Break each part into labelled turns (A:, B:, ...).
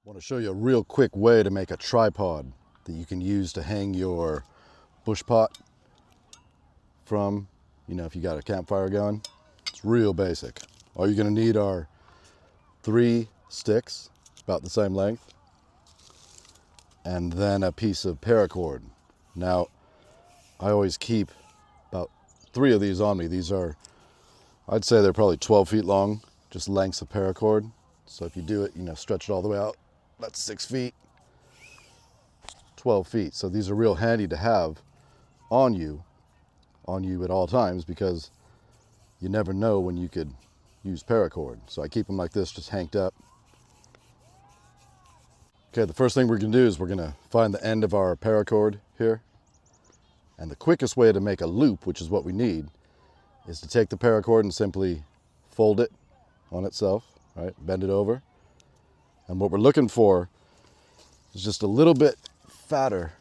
A: I want to show you a real quick way to make a tripod that you can use to hang your bush pot from, if you got a campfire going. It's real basic. All you're going to need are 3 sticks, about the same length, and then a piece of paracord. Now, I always keep about 3 of these on me. These are, I'd say they're probably 12 feet long, just lengths of paracord. So if you do it, stretch it all the way out, that's 6 feet, 12 feet. So these are real handy to have on you at all times, because you never know when you could use paracord. So I keep them like this, just hanked up. Okay, the first thing we're gonna do is we're gonna find the end of our paracord here. And the quickest way to make a loop, which is what we need, is to take the paracord and simply fold it on itself, right? Bend it over. And what we're looking for is just a little bit fatter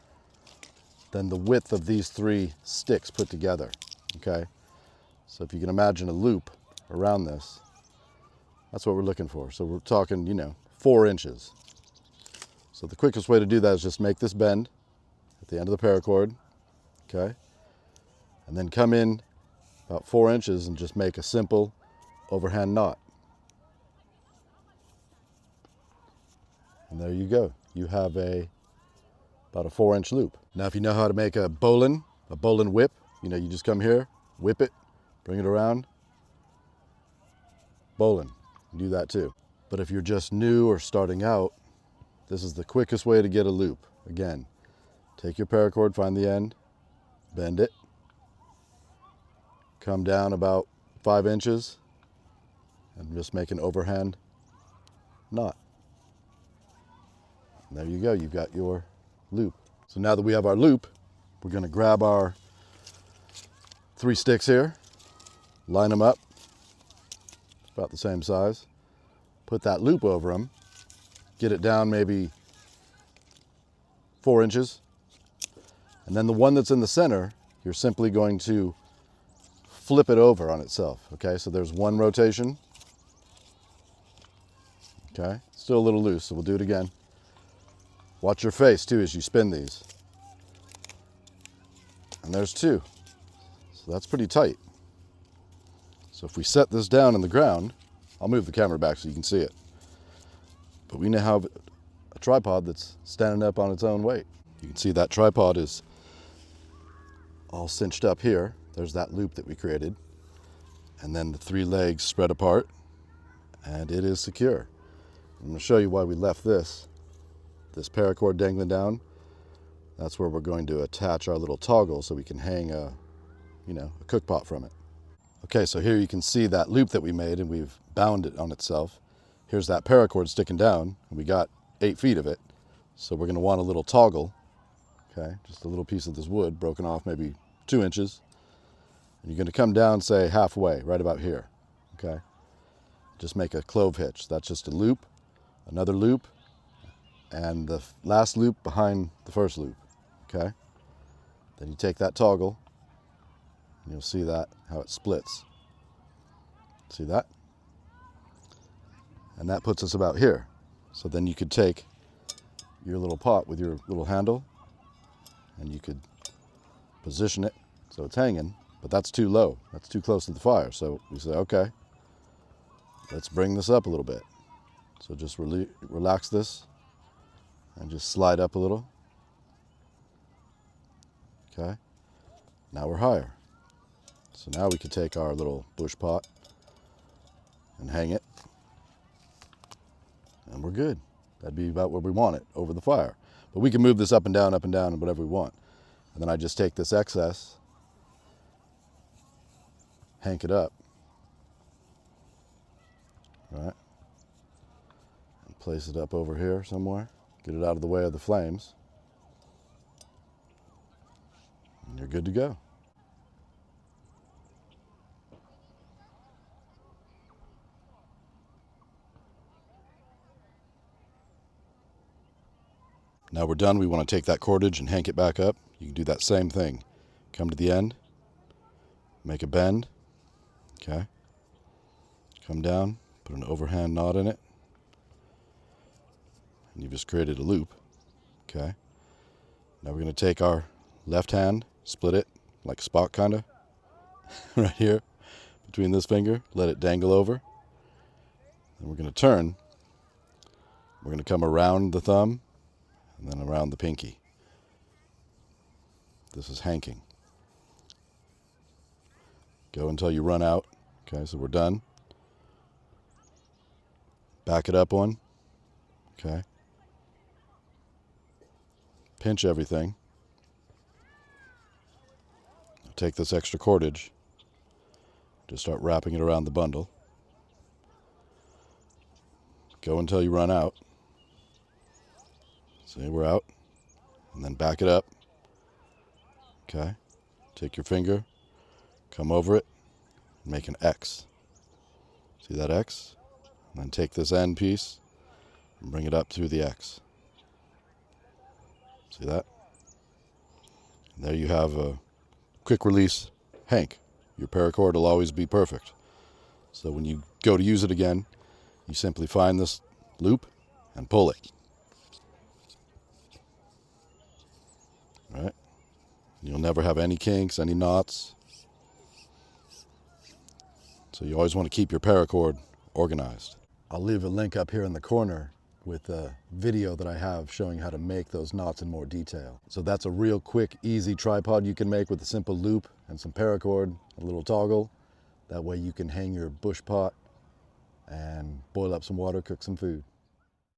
A: than the width of these 3 sticks put together, okay? So if you can imagine a loop around this, that's what we're looking for. So we're talking, 4 inches. So the quickest way to do that is just make this bend at the end of the paracord, okay? And then come in about 4 inches and just make a simple overhand knot. And there you go. You have about a 4-inch loop. Now, if you know how to make a bowline whip, you just come here, whip it, bring it around, bowline. Do that too. But if you're just new or starting out, this is the quickest way to get a loop. Again, take your paracord, find the end, bend it, come down about 5 inches, and just make an overhand knot. And there you go, you've got your loop. So now that we have our loop, we're gonna grab our 3 sticks here, line them up, about the same size, put that loop over them, get it down maybe 4 inches, and then the one that's in the center, you're simply going to flip it over on itself, okay? So there's 1 rotation, okay? Still a little loose, so we'll do it again. Watch your face too as you spin these. And there's 2. So that's pretty tight. So if we set this down in the ground, I'll move the camera back so you can see it. But we now have a tripod that's standing up on its own weight. You can see that tripod is all cinched up here. There's that loop that we created. And then the 3 legs spread apart, and it is secure. I'm gonna show you why we left this paracord dangling down. That's where we're going to attach our little toggle so we can hang a cook pot from it. Okay, so here you can see that loop that we made, and we've bound it on itself. Here's that paracord sticking down, and we got 8 feet of it. So we're gonna want a little toggle, okay? Just a little piece of this wood broken off, maybe 2 inches. And you're gonna come down, say halfway, right about here, okay? Just make a clove hitch. That's just a loop, another loop, and the last loop behind the first loop, okay? Then you take that toggle, and you'll see that, how it splits. See that? And that puts us about here. So then you could take your little pot with your little handle, and you could position it so it's hanging, but that's too low. That's too close to the fire. So we say, okay, let's bring this up a little bit. So just relax this and just slide up a little. Okay, now we're higher. So now we can take our little bush pot and hang it, and we're good. That'd be about where we want it, over the fire. But we can move this up and down, and whatever we want. And then I just take this excess, hank it up, right? And place it up over here somewhere. Get it out of the way of the flames. And you're good to go. Now we're done. We want to take that cordage and hank it back up. You can do that same thing. Come to the end, make a bend, okay? Come down, put an overhand knot in it, and you've just created a loop. Okay. Now we're going to take our left hand, split it like Spock kind of, right here between this finger, let it dangle over. Then we're going to turn. We're going to come around the thumb and then around the pinky. This is hanking. Go until you run out. Okay, so we're done. Back it up one. Okay. Pinch everything. Take this extra cordage. Just start wrapping it around the bundle. Go until you run out. See, we're out. And then back it up. Okay. Take your finger, come over it, and make an X. See that X? And then take this end piece and bring it up through the X. See that? And there you have a quick release hank. Your paracord will always be perfect. So when you go to use it again, you simply find this loop and pull it. Right? You'll never have any kinks, any knots. So you always want to keep your paracord organized. I'll leave a link up here in the corner with a video that I have showing how to make those knots in more detail. So that's a real quick, easy tripod you can make with a simple loop and some paracord, a little toggle. That way you can hang your bush pot and boil up some water, cook some food.